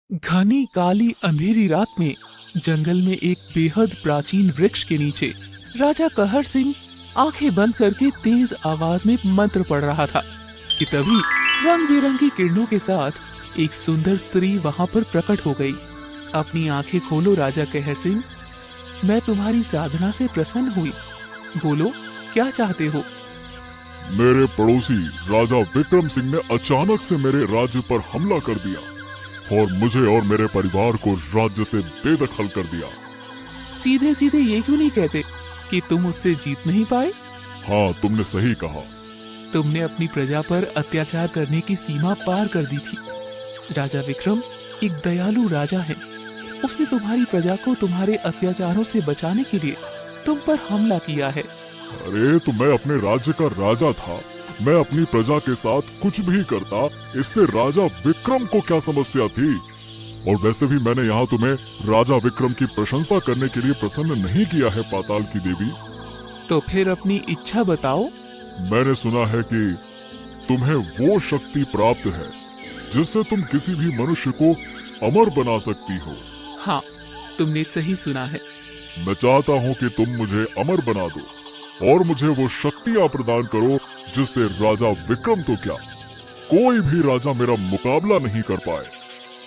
घनी काली अंधेरी रात में जंगल में एक बेहद प्राचीन वृक्ष के नीचे राजा कहर सिंह आंखें बंद करके तेज आवाज में मंत्र पढ़ रहा था कि तभी रंग बिरंगी किरणों के साथ एक सुंदर स्त्री वहां पर प्रकट हो गई। अपनी आंखें खोलो राजा कहर सिंह, मैं तुम्हारी साधना से प्रसन्न हुई। बोलो, क्या चाहते हो? मेरे पड़ोसी राजा विक्रम सिंह ने अचानक से मेरे राज्य पर हमला कर दिया और मुझे और मेरे परिवार को राज्य से बेदखल कर दिया। सीधे सीधे ये क्यों नहीं कहते कि तुम उससे जीत नहीं पाए? हाँ, तुमने सही कहा। तुमने अपनी प्रजा पर अत्याचार करने की सीमा पार कर दी थी। राजा विक्रम एक दयालु राजा है। उसने तुम्हारी प्रजा को तुम्हारे अत्याचारों से बचाने के लिए तुम पर हमला किया है। अरे तो मैं अपने राज्य का राजा था, मैं अपनी प्रजा के साथ कुछ भी करता, इससे राजा विक्रम को क्या समस्या थी? और वैसे भी मैंने यहाँ तुम्हें राजा विक्रम की प्रशंसा करने के लिए प्रसन्न नहीं किया है पाताल की देवी। तो फिर अपनी इच्छा बताओ। मैंने सुना है कि तुम्हें वो शक्ति प्राप्त है जिससे तुम किसी भी मनुष्य को अमर बना सकती हो। हाँ, तुमने सही सुना है। मैं चाहता हूँ कि तुम मुझे अमर बना दो और मुझे वो शक्तियाँ प्रदान करो जिससे राजा विक्रम तो क्या, कोई भी राजा मेरा मुकाबला नहीं कर पाए।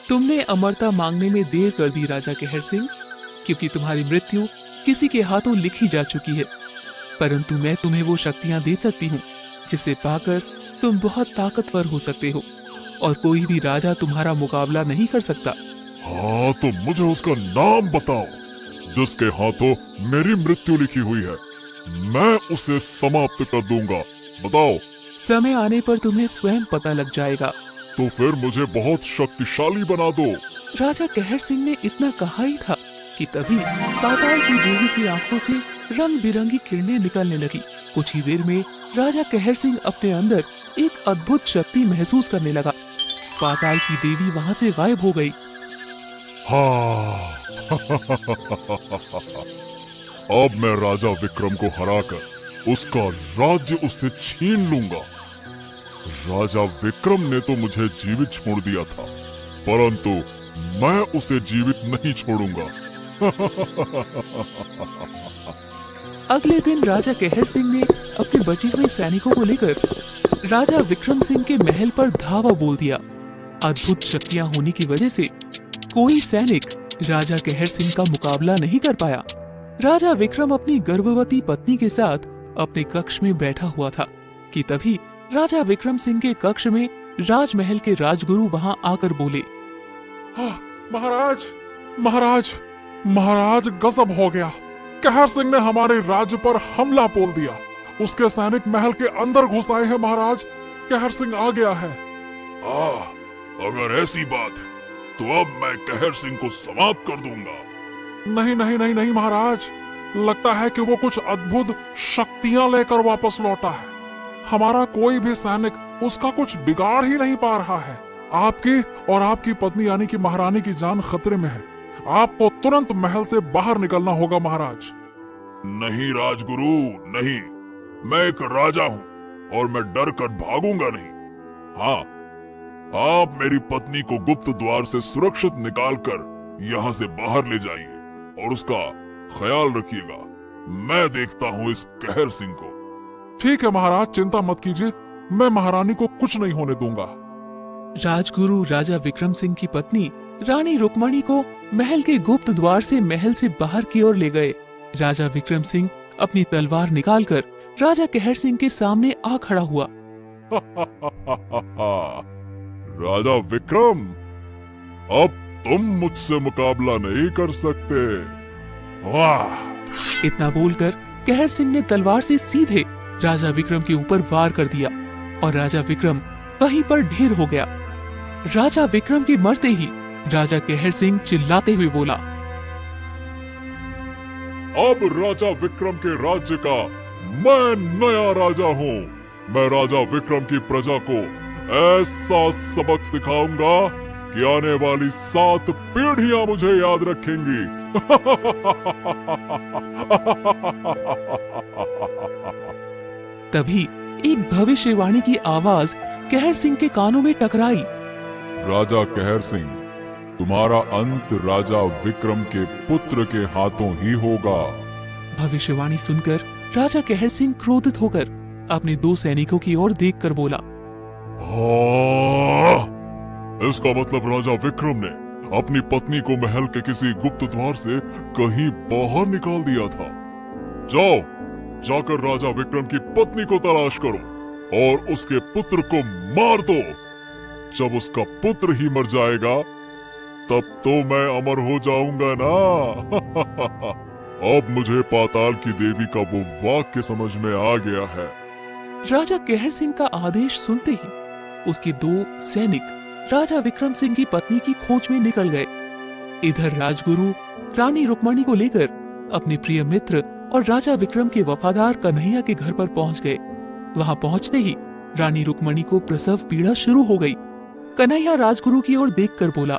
तुमने अमरता मांगने में देर कर दी राजा कहर सिंह, क्योंकि तुम्हारी मृत्यु किसी के हाथों लिखी जा चुकी है। परंतु मैं तुम्हें वो शक्तियां दे सकती हूँ जिसे पाकर तुम बहुत ताकतवर हो सकते हो और कोई भी राजा तुम्हारा मुकाबला नहीं कर सकता। हाँ, तो मुझे उसका नाम बताओ जिसके हाथों मेरी मृत्यु लिखी हुई है। मैं उसे समाप्त कर दूंगा। बताओ। समय आने पर तुम्हें स्वयं पता लग जाएगा। तो फिर मुझे बहुत शक्तिशाली बना दो। राजा कहर सिंह ने इतना कहा ही था कि तभी पाताल की देवी की आंखों से रंग बिरंगी किरणें निकलने लगी। कुछ ही देर में राजा कहर सिंह अपने अंदर एक अद्भुत शक्ति महसूस करने लगा। पाताल की देवी वहां से गायब हो गई। हाँ। अब मैं राजा विक्रम को हराकर उसका राज्य उससे छीन लूंगा। राजा विक्रम ने तो मुझे जीवित छोड़ दिया था, परंतु मैं उसे जीवित नहीं छोड़ूंगा। अगले दिन राजा कहर सिंह ने अपने बचे हुए सैनिकों को लेकर राजा विक्रम सिंह के महल पर धावा बोल दिया। अद्भुत शक्तियां होने की वजह से कोई सैनिक राजा कहर सिंह का मुकाबला नहीं कर पाया। राजा विक्रम अपनी गर्भवती पत्नी के साथ अपने कक्ष में बैठा हुआ था कि तभी राजा विक्रम सिंह के कक्ष में राजमहल के राजगुरु वहां आकर बोले, महाराज महाराज महाराज, गजब हो गया। कहर सिंह ने हमारे राज्य पर हमला बोल दिया। उसके सैनिक महल के अंदर घुस आए हैं महाराज। कहर सिंह आ गया है। अगर ऐसी बात है तो अब मैं कहर सिंह को समाप्त कर दूंगा। नहीं नहीं नहीं नहीं महाराज, लगता है कि वो कुछ अद्भुत शक्तियां लेकर वापस लौटा है। हमारा कोई भी सैनिक उसका कुछ बिगाड़ ही नहीं पा रहा है। आपकी और आपकी पत्नी यानी कि महारानी की जान खतरे में है। आपको तुरंत महल से बाहर निकलना होगा महाराज। नहीं राजगुरु, नहीं। मैं एक राजा हूँ और मैं डर कर भागूंगा नहीं। हाँ, आप मेरी पत्नी को गुप्त द्वार से सुरक्षित निकालकर यहाँ से बाहर ले जाइए और उसका ख्याल रखिएगा। मैं देखता हूँ इस कहर सिंह को। ठीक है महाराज, चिंता मत कीजिए, मैं महारानी को कुछ नहीं होने दूंगा। राजगुरु राजा विक्रम सिंह की पत्नी रानी रुक्मणी को महल के गुप्त द्वार से महल से बाहर की ओर ले गए। राजा विक्रम सिंह अपनी तलवार निकालकर राजा कहर सिंह के सामने आ खड़ा हुआ। राजा विक्रम, अब तुम मुझसे मुकाबला नहीं कर सकते। वाह! इतना बोलकर कहर सिंह ने तलवार से सीधे राजा विक्रम के ऊपर वार कर दिया और राजा विक्रम वहीं पर ढेर हो गया। राजा विक्रम के मरते ही राजा कहर सिंह चिल्लाते हुए बोला, अब राजा विक्रम के राज्य का मैं नया राजा हूँ। मैं राजा विक्रम की प्रजा को ऐसा सबक सिखाऊंगा कि आने वाली 7 पीढ़ियां मुझे याद रखेंगी। तभी एक भविष्यवाणी की आवाज कहर सिंह के कानों में टकराई। राजा कहर सिंह, तुम्हारा अंत राजा विक्रम के पुत्र के हाथों ही होगा। भविष्यवाणी सुनकर राजा कहर सिंह क्रोधित होकर अपने दो सैनिकों की ओर देखकर बोला, इसका मतलब राजा विक्रम ने अपनी पत्नी को महल के किसी गुप्त द्वार से कहीं बाहर निकाल दिया था। जाओ, जाकर राजा विक्रम की पत्नी को तलाश करो और उसके पुत्र को मार दो। जब उसका पुत्र ही मर जाएगा तब तो मैं अमर हो जाऊंगा ना। अब मुझे पाताल की देवी का वो वाक्य समझ में आ गया है। राजा कहर सिंह का आदेश सुनते ही उसके दो सैनिक राजा विक्रम सिंह की पत्नी की खोज में निकल गए। इधर राजगुरु रानी रुक्मणी को लेकर अपने प्रिय मित्र और राजा विक्रम के वफादार कन्हैया के घर पर पहुंच गए। वहां पहुंचते ही रानी रुक्मणी को प्रसव पीड़ा शुरू हो गई। कन्हैया राजगुरु की ओर देखकर बोला,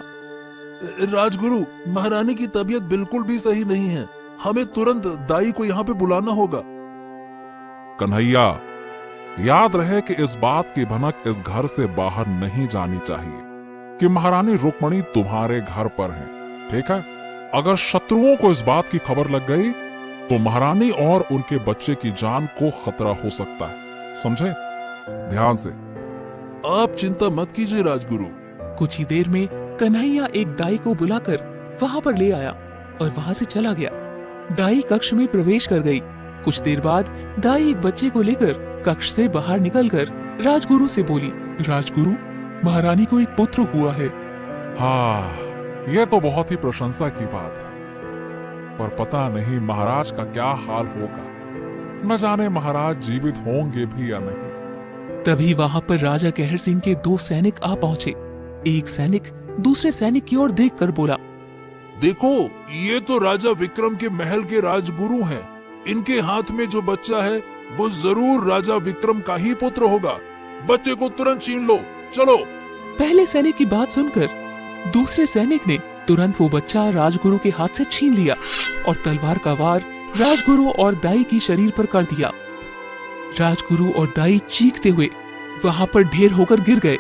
राजगुरु, महारानी की तबीयत बिल्कुल भी सही नहीं है। हमें तुरंत दाई को यहाँ पे बुलाना होगा। कन्हैया, याद रहे कि इस बात की भनक इस घर से बाहर नहीं जानी चाहिए कि महारानी रुक्मणी तुम्हारे घर पर है। ठीक है? अगर शत्रुओं को इस बात की खबर लग गई तो महारानी और उनके बच्चे की जान को खतरा हो सकता है। समझे? ध्यान से। आप चिंता मत कीजिए राजगुरु। कुछ ही देर में कन्हैया एक दाई को बुलाकर वहां पर ले आया और वहां से चला गया। दाई कक्ष में प्रवेश कर गई। कुछ देर बाद दाई एक बच्चे को लेकर कक्ष से बाहर निकलकर राजगुरु से बोली, राजगुरु, महारानी को एक पुत्र हुआ है। हाँ, यह तो बहुत ही प्रशंसा की बात है, पर पता नहीं महाराज का क्या हाल होगा। न जाने महाराज जीवित होंगे भी या नहीं। तभी वहां पर राजा कहर सिंह के दो सैनिक आ पहुंचे। एक सैनिक दूसरे सैनिक की ओर देखकर बोला, देखो, ये तो राजा विक्रम के महल के राजगुरु हैं। इनके हाथ में जो बच्चा है वो जरूर राजा विक्रम का ही पुत्र होगा। बच्चे को तुरंत छीन लो, चलो। पहले सैनिक की बात सुनकर दूसरे सैनिक ने तुरंत वो बच्चा राजगुरु के हाथ से छीन लिया और तलवार का वार राजगुरु और दाई की शरीर पर कर दिया। राजगुरु और दाई चीखते हुए वहां पर ढेर होकर गिर गए।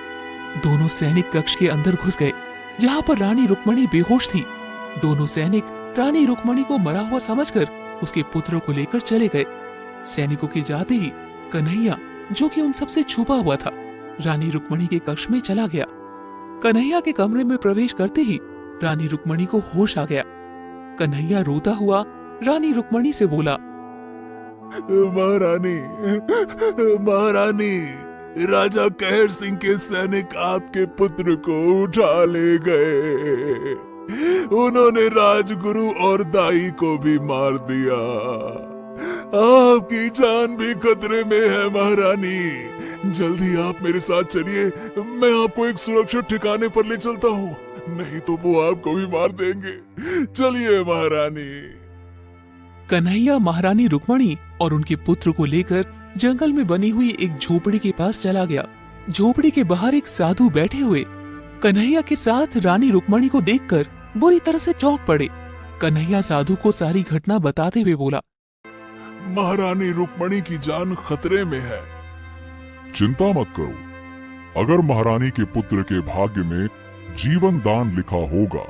दोनों सैनिक कक्ष के अंदर घुस गए जहां पर रानी रुक्मणी बेहोश थी। दोनों सैनिक रानी रुक्मणी को मरा हुआ समझकर उसके पुत्रों को लेकर चले गए। सैनिकों के जाते ही कन्हैया, जो कि उन सबसे छुपा हुआ था, रानी रुक्मणी के कक्ष में चला गया। कन्हैया के कमरे में प्रवेश करते ही रानी रुक्मणी को होश आ गया। कन्हैया रोता हुआ रानी रुक्मणी से बोला, महारानी, महारानी, राजा कहर सिंह के सैनिक आपके पुत्र को उठा ले गए। उन्होंने राजगुरु और दाई को भी मार दिया। आपकी जान भी खतरे में है महारानी। जल्दी आप मेरे साथ चलिए, मैं आपको एक सुरक्षित ठिकाने पर ले चलता हूँ, नहीं तो वो आपको भी मार देंगे। चलिए महारानी। कन्हैया महारानी रुक्मणी और उनके पुत्र को लेकर जंगल में बनी हुई एक झोपड़ी के पास चला गया। झोपड़ी के बाहर एक साधु बैठे हुए कन्हैया के साथ रानी रुक्मणी को देखकर बुरी तरह से चौंक पड़े। कन्हैया साधु को सारी घटना बताते हुए बोला, महारानी रुक्मणी की जान खतरे में है। चिंता मत करो, अगर महारानी के पुत्र के भाग्य में जीवन दान लिखा होगा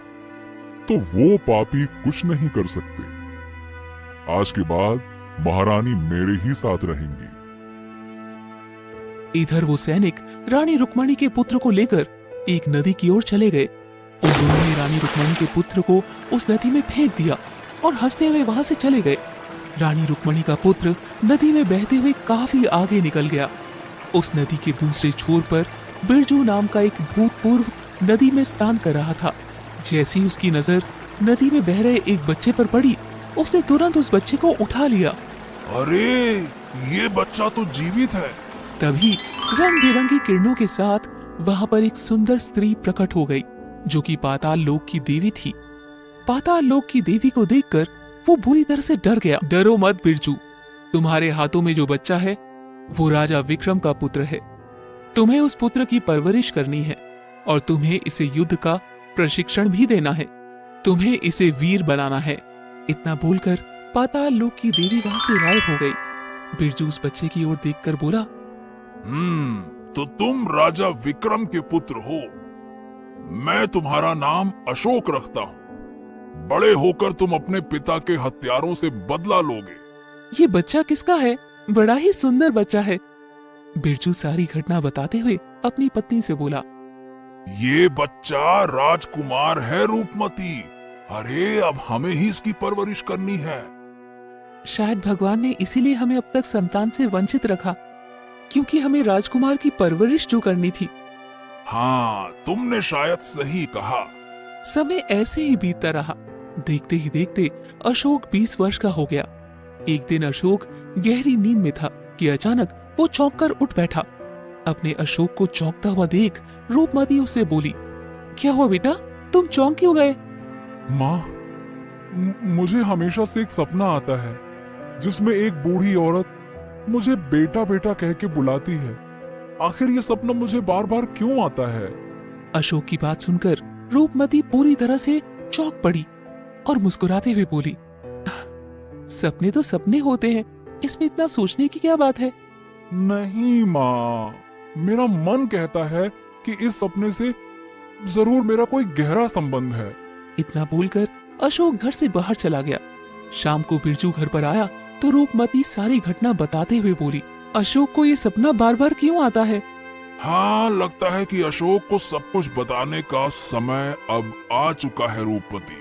तो वो पापी कुछ नहीं कर सकते। आज के बाद महारानी मेरे ही साथ रहेंगी। इधर वो सैनिक रानी रुक्मणी के पुत्र को लेकर एक नदी की ओर चले गए। उन दोनों ने रानी रुक्मणी के पुत्र को उस नदी में फेंक दिया और हंसते हुए वहां से चले गए। रानी रुक्मणी का पुत्र नदी में बहते हुए काफी आगे निकल गया। उस नदी के दूसरे छोर पर बिरजू नाम का एक भूतपूर्व नदी में स्नान कर रहा था। जैसे ही उसकी नजर नदी में बह रहे एक बच्चे पर पड़ी, उसने तुरंत उस बच्चे को उठा लिया। अरे, ये बच्चा तो जीवित है। तभी रंग बिरंगी किरणों के साथ वहां पर एक सुंदर स्त्री प्रकट हो गई, जो कि पाताल लोक की देवी थी। पाताल लोक की देवी को देखकर वो बुरी तरह से डर गया। डरो मत बिरजू, तुम्हारे हाथों में जो बच्चा है वो राजा विक्रम का पुत्र है। तुम्हें उस पुत्र की परवरिश करनी है और तुम्हें इसे युद्ध का प्रशिक्षण भी देना है। तुम्हें इसे वीर बनाना है। इतना बोलकर पाताल लोक की देवी वहां से गायब हो गई। बिरजू उस बच्चे की ओर देखकर बोला, तो तुम राजा विक्रम के पुत्र हो। मैं तुम्हारा नाम अशोक रखता हूं। बड़े होकर तुम अपने पिता के हत्यारों से बदला लोगे। ये बच्चा किसका है? बड़ा ही सुंदर बच्चा है। बिरजू सारी घटना बताते हुए अपनी पत्नी से बोला, ये बच्चा राजकुमार है रूपमती। अरे अब हमें ही इसकी परवरिश करनी है। शायद भगवान ने इसीलिए हमें अब तक संतान से वंचित रखा, क्योंकि हमें राजकुमार की परवरिश जो करनी थी। हाँ, तुमने शायद सही कहा। समय ऐसे ही बीतता रहा। देखते ही देखते अशोक 20 वर्ष का हो गया। एक दिन अशोक गहरी नींद में था कि अचानक वो चौंक कर उठ बैठा। अपने अशोक को चौंकता हुआ देख रूपमती उससे बोली, क्या हुआ बेटा, तुम चौंक क्यों गए? माँ, मुझे हमेशा से एक सपना आता है जिसमें एक बूढ़ी औरत मुझे बेटा बेटा कह के बुलाती है। आखिर ये सपना मुझे बार बार क्यों आता है? अशोक की बात सुनकर रूपमती पूरी तरह से चौंक पड़ी और मुस्कुराते हुए बोली, सपने तो सपने होते हैं, इसमें इतना सोचने की क्या बात है? नहीं माँ, मेरा मन कहता है कि इस सपने से जरूर मेरा कोई गहरा संबंध है। इतना बोलकर अशोक घर से बाहर चला गया। शाम को बिरजू घर पर आया तो रूपमती सारी घटना बताते हुए बोली, अशोक को ये सपना बार बार क्यों आता है? हाँ, लगता है कि अशोक को सब कुछ बताने का समय अब आ चुका है रूपमती।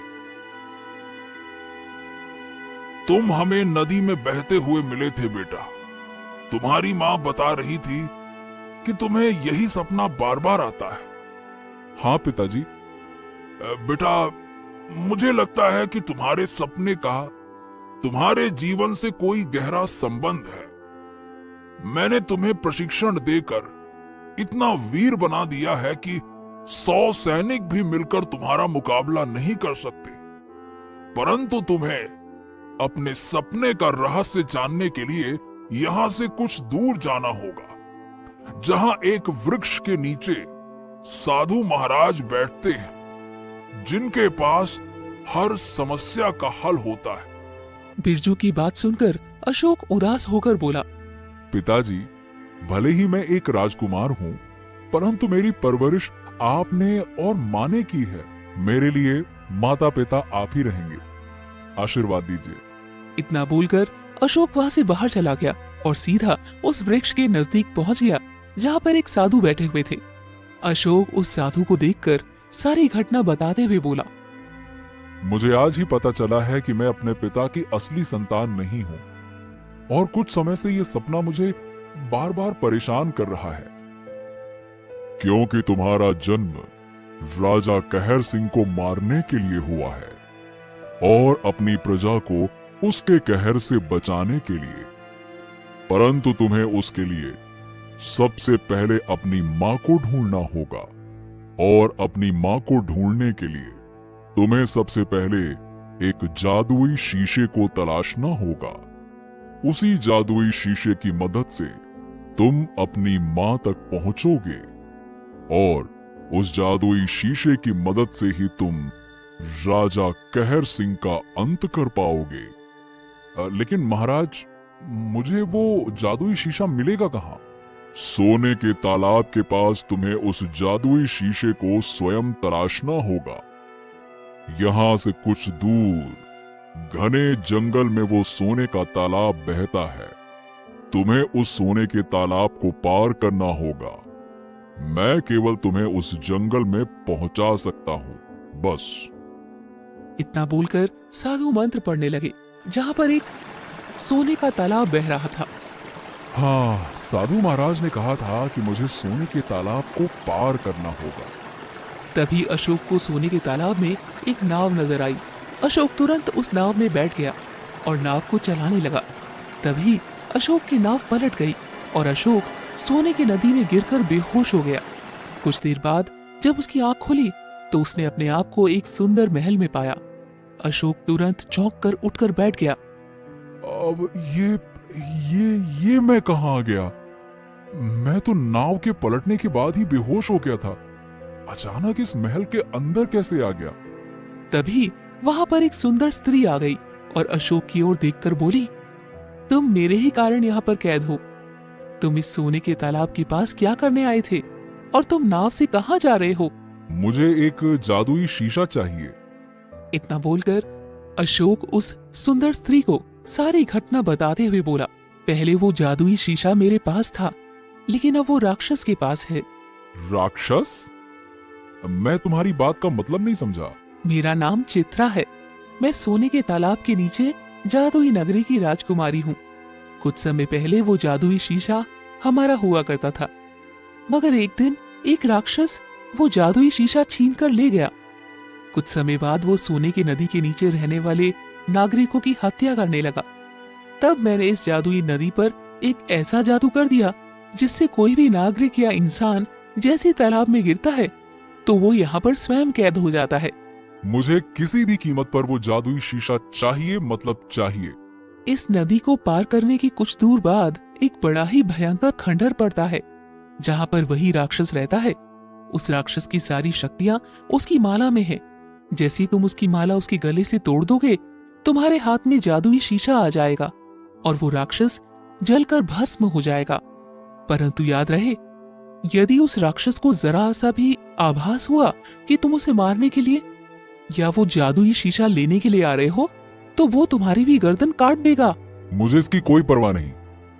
तुम हमें नदी में बहते हुए मिले थे बेटा। तुम्हारी माँ बता रही थी कि तुम्हें यही सपना बार बार आता है। हाँ पिताजी। बेटा, मुझे लगता है कि तुम्हारे सपने का तुम्हारे जीवन से कोई गहरा संबंध है। मैंने तुम्हें प्रशिक्षण देकर इतना वीर बना दिया है कि 100 सैनिक भी मिलकर तुम्हारा मुकाबला नहीं कर सकते। परंतु तुम्हें अपने सपने का रहस्य जानने के लिए यहां से कुछ दूर जाना होगा, जहां एक वृक्ष के नीचे साधु महाराज बैठते हैं, जिनके पास हर समस्या का हल होता है। बिरजू की बात सुनकर अशोक उदास होकर बोला, पिताजी, भले ही मैं एक राजकुमार हूँ, परंतु मेरी परवरिश आपने और माँ ने की है। मेरे लिए माता पिता आप ही रहेंगे। आशीर्वाद दीजिए। इतना बोलकर अशोक वहां से बाहर चला गया और सीधा उस वृक्ष के नजदीक पहुंच गया जहां पर एक साधु बैठे हुए थे। अशोक उस साधु को देखकर सारी घटना बताते हुए बोला, मुझे आज ही पता चला है कि मैं अपने पिता की असली संतान नहीं हूँ और कुछ समय से ये सपना मुझे बार बार परेशान कर रहा है। क्योंकि तुम्हारा जन्म राजा कहर सिंह को मारने के लिए हुआ है और अपनी प्रजा को उसके कहर से बचाने के लिए। परंतु तुम्हें उसके लिए सबसे पहले अपनी मां को ढूंढना होगा और अपनी मां को ढूंढने के लिए तुम्हें सबसे पहले एक जादुई शीशे को तलाशना होगा। उसी जादुई शीशे की मदद से तुम अपनी मां तक पहुंचोगे और उस जादुई शीशे की मदद से ही तुम राजा कहर सिंह का अंत कर पाओगे। लेकिन महाराज, मुझे वो जादुई शीशा मिलेगा कहाँ? सोने के तालाब के पास तुम्हें उस जादुई शीशे को स्वयं तलाशना होगा। यहाँ से कुछ दूर घने जंगल में वो सोने का तालाब बहता है। तुम्हें उस सोने के तालाब को पार करना होगा। मैं केवल तुम्हें उस जंगल में पहुंचा सकता हूँ, बस। इतना बोलकर साधु मंत्र पढ़ने लगे जहां पर एक सोने का तालाब बह रहा था। हाँ, साधु महाराज ने कहा था कि मुझे सोने के तालाब को पार करना होगा। तभी अशोक को सोने के तालाब में एक नाव नजर आई। अशोक तुरंत उस नाव में बैठ गया और नाव को चलाने लगा। तभी अशोक की नाव पलट गई और अशोक सोने की नदी में गिरकर बेहोश हो गया। कुछ देर बाद जब उसकी आंख खुली तो उसने अपने आप को एक सुंदर महल में पाया। अशोक तुरंत चौंक कर उठकर बैठ गया। अब ये मैं कहाँ आ गया? मैं तो नाव के पलटने के बाद ही बेहोश हो गया था। अचानक इस महल के अंदर कैसे आ गया? तभी वहां पर एक सुंदर स्त्री आ गई और अशोक की ओर देखकर बोली, तुम मेरे ही कारण यहाँ पर कैद हो। तुम इस सोने के तालाब के पास क्या करने आए थे और तुम नाव से कहाँ जा रहे हो? मुझे एक जादुई शीशा चाहिए। इतना बोलकर अशोक उस सुंदर स्त्री को सारी घटना बताते हुए बोला, पहले वो जादुई शीशा मेरे पास था, लेकिन अब वो राक्षस के पास है। राक्षस? मैं तुम्हारी बात का मतलब नहीं समझा। मेरा नाम चित्रा है। मैं सोने के तालाब के नीचे जादुई नगरी की राजकुमारी हूँ। कुछ समय पहले वो जादुई शीशा हमारा हुआ करता था, मगर एक दिन एक राक्षस वो जादुई शीशा छीन कर ले गया। कुछ समय बाद वो सोने की नदी के नीचे रहने वाले नागरिकों की हत्या करने लगा। तब मैंने इस जादुई नदी पर एक ऐसा जादू कर दिया जिससे कोई भी नागरिक या इंसान जैसे तालाब में गिरता है तो वो यहाँ पर स्वयं कैद हो जाता है। मुझे किसी भी कीमत पर वो जादुई शीशा चाहिए, मतलब चाहिए। इस नदी को पार करने के कुछ दूर बाद एक बड़ा ही भयंकर खंडर पड़ता है, जहाँ पर वही राक्षस रहता है। उस राक्षस की सारी शक्तियां उसकी माला में है। जैसे ही तुम उसकी माला उसके गले से तोड़ दोगे, तुम्हारे हाथ में जादुई शीशा आ जाएगा और वो राक्षस जलकर भस्म हो जाएगा। परंतु याद रहे, यदि उस राक्षस को जरा सा भी आभास हुआ कि तुम उसे मारने के लिए या वो जादुई शीशा लेने के लिए आ रहे हो, तो वो तुम्हारी भी गर्दन काट देगा। मुझे इसकी कोई परवाह नहीं।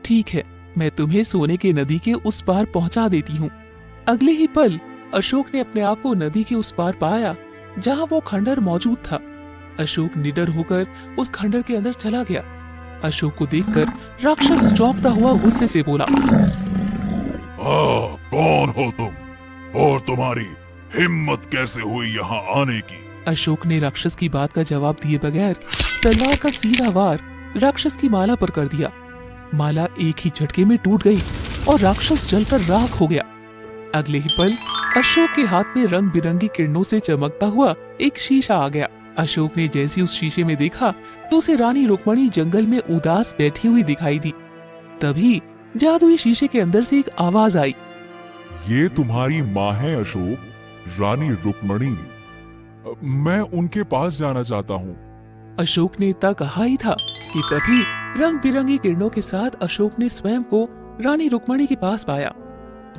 ठीक है, मैं तुम्हें सोने के नदी के उस पार पहुंचा देती हूँ। अगले ही पल अशोक ने अपने आप को नदी के उस पार पाया जहाँ वो खंडर मौजूद था। अशोक निडर होकर उस खंडर के अंदर चला गया। अशोक को देखकर राक्षस चौंकता हुआ गुस्से से बोला, कौन हो तुम और तुम्हारी हिम्मत कैसे हुई यहाँ आने की? अशोक ने राक्षस की बात का जवाब दिए बगैर तलवार का सीधा वार राक्षस की माला पर कर दिया। माला एक ही झटके में टूट गई और राक्षस जलकर राख हो गया। अगले ही पल अशोक के हाथ में रंग बिरंगी किरणों से चमकता हुआ एक शीशा आ गया। अशोक ने जैसे उस शीशे में देखा तो उसे रानी रुक्मणी जंगल में उदास बैठी हुई दिखाई दी। तभी जादुई शीशे के अंदर से एक आवाज आई, ये तुम्हारी माँ है अशोक, रानी रुक्मणी। मैं उनके पास जाना चाहता हूँ। अशोक ने इतना कहा ही था कि तभी रंग बिरंगी किरणों के साथ अशोक ने स्वयं को रानी रुक्मणी के पास पाया।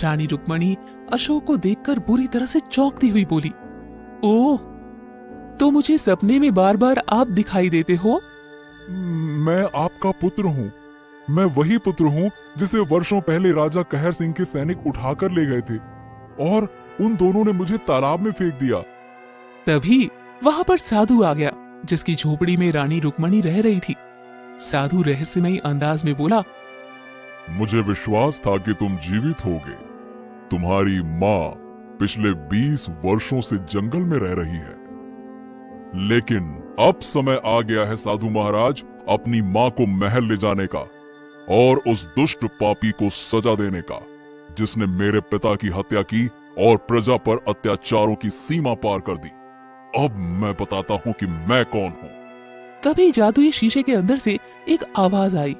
रानी रुक्मणी अशोक को देखकर बुरी तरह से चौंकती हुई बोली, ओह, तो मुझे सपने में बार बार आप दिखाई देते हो? मैं आपका पुत्र हूँ। मैं वही पुत्र हूँ जिसे वर्षों पहले राजा कहर सिंह के सैनिक उठाकर ले गए थे और उन दोनों ने मुझे तालाब में फेंक दिया। तभी वहां पर साधु आ गया, जिसकी झोपड़ी में रानी रुक्मणी रह रही थी। साधु रहस्यमयी अंदाज में बोला, मुझे विश्वास था कि तुम जीवित होगे। तुम्हारी माँ पिछले 20 वर्षों से जंगल में रह रही है, लेकिन अब समय आ गया है साधु महाराज अपनी माँ को महल ले जाने का और उस दुष्ट पापी को सजा देने का जिसने मेरे पिता की हत्या की और प्रजा पर अत्याचारों की सीमा पार कर दी। अब मैं बताता हूँ कि मैं कौन हूँ। तभी जादुई शीशे के अंदर से एक आवाज आई,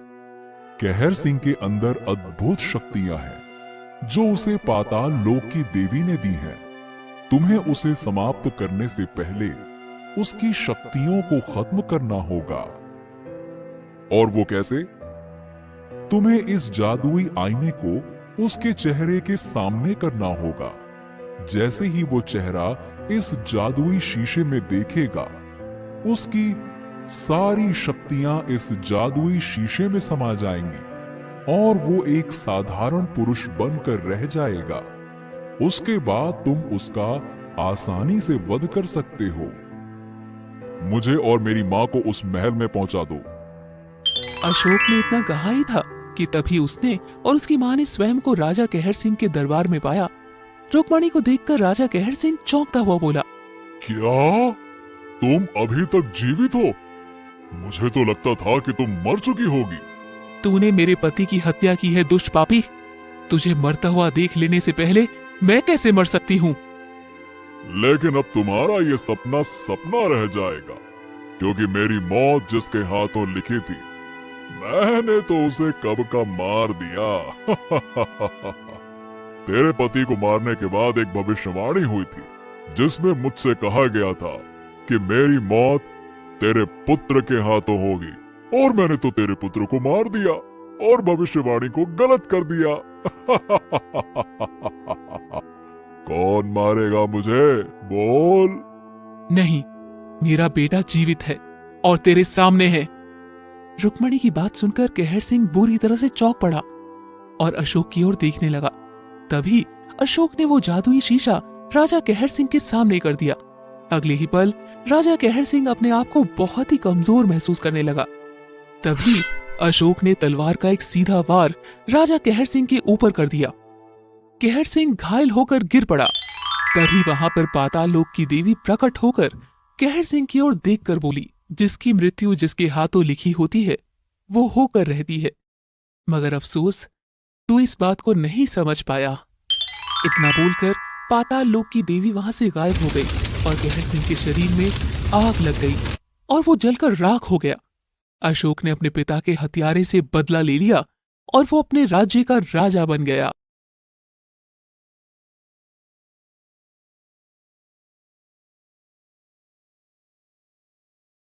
कहर सिंह के अंदर अद्भुत शक्तियां हैं जो उसे पाताल लोक की देवी ने दी हैं। तुम्हें उसे समाप्त करने से पहले उसकी शक्तियों को खत्म करना होगा। और वो कैसे? तुम्हें इस जादुई आईने को उसके चेहरे के सामने करना होगा। जैसे ही वो चेहरा इस जादुई शीशे में देखेगा, उसकी सारी शक्तियां इस जादुई शीशे में समा जाएंगी और वो एक साधारण पुरुष बनकर रह जाएगा। उसके बाद तुम उसका आसानी से वध कर सकते हो। मुझे और मेरी माँ को उस महल में पहुंचा दो। अशोक ने इतना कहा ही था कि तभी उसने और उसकी माँ ने स्वयं को राजा कहर सिंह के दरबार में पाया। रुक्मणी को देखकर राजा कहर सिंह चौंकता हुआ बोला, क्या तुम अभी तक जीवित हो? मुझे तो लगता था कि तुम मर चुकी होगी। तूने मेरे पति की हत्या की है दुष्ट पापी। तुझे मरता हुआ देख लेने से पहले मैं कैसे मर सकती हूँ? लेकिन अब तुम्हारा ये सपना सपना रह जाएगा, क्योंकि मेरी मौत जिसके हाथों लिखी थी, मैंने तो उसे कब का मार दिया। तेरे पति को मारने के बाद एक भविष्यवाणी हुई थी जिसमें मुझसे कहा गया था कि मेरी मौत तेरे पुत्र के हाथों होगी, और मैंने तो तेरे पुत्र को मार दिया और भविष्यवाणी को गलत कर दिया। कौन मारेगा मुझे? बोल। नहीं, मेरा बेटा जीवित है और तेरे सामने है। रुक्मणी की बात सुनकर कहर सिंह बुरी तरह से चौंक पड़ा और अशोक की ओर देखने लगा। तभी अशोक ने वो जादुई शीशा राजा कहर सिंह के सामने कर दिया। अगले ही पल राजा कहर सिंह अपने आप को बहुत ही कमजोर महसूस करने लगा। तभी अशोक ने तलवार का एक सीधा वार राजा कहर सिंह के ऊपर कर दिया। कहर सिंह घायल होकर गिर पड़ा। तभी वहां पर पाताल लोक की देवी प्रकट होकर कहर सिंह की ओर देखकर बोली, जिसकी मृत्यु जिसके हाथों लिखी होती है वो होकर रहती है, मगर अफसोस तू इस बात को नहीं समझ पाया। इतना बोलकर पाताल लोक की देवी वहां से गायब हो गई और कहर सिंह के शरीर में आग लग गई और वो जलकर राख हो गया। अशोक ने अपने पिता के हत्यारे से बदला ले लिया और वो अपने राज्य का राजा बन गया।